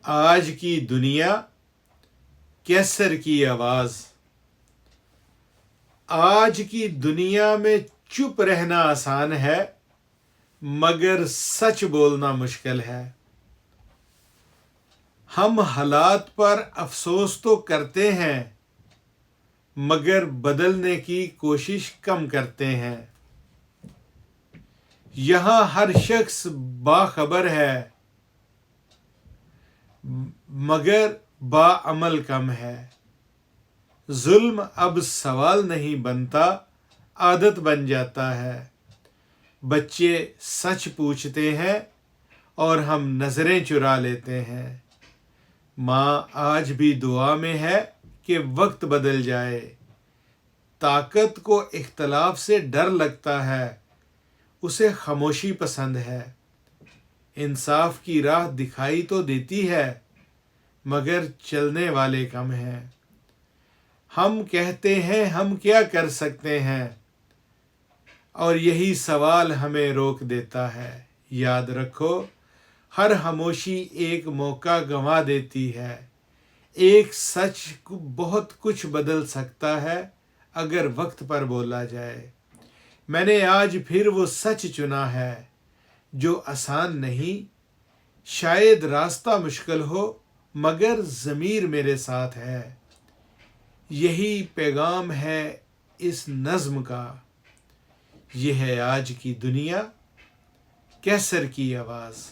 آج کی دنیا کیسر کی آواز۔ آج کی دنیا میں چپ رہنا آسان ہے مگر سچ بولنا مشکل ہے۔ ہم حالات پر افسوس تو کرتے ہیں مگر بدلنے کی کوشش کم کرتے ہیں۔ یہاں ہر شخص باخبر ہے مگر باعمل کم ہے۔ ظلم اب سوال نہیں بنتا، عادت بن جاتا ہے۔ بچے سچ پوچھتے ہیں اور ہم نظریں چرا لیتے ہیں۔ ماں آج بھی دعا میں ہے کہ وقت بدل جائے۔ طاقت کو اختلاف سے ڈر لگتا ہے، اسے خاموشی پسند ہے۔ انصاف کی راہ دکھائی تو دیتی ہے مگر چلنے والے کم ہیں۔ ہم کہتے ہیں ہم کیا کر سکتے ہیں اور یہی سوال ہمیں روک دیتا ہے۔ یاد رکھو، ہر خاموشی ایک موقع گنوا دیتی ہے۔ ایک سچ بہت کچھ بدل سکتا ہے اگر وقت پر بولا جائے۔ میں نے آج پھر وہ سچ چنا ہے جو آسان نہیں، شاید راستہ مشکل ہو مگر ضمیر میرے ساتھ ہے۔ یہی پیغام ہے اس نظم کا، یہ ہے آج کی دنیا کیسر کی آواز۔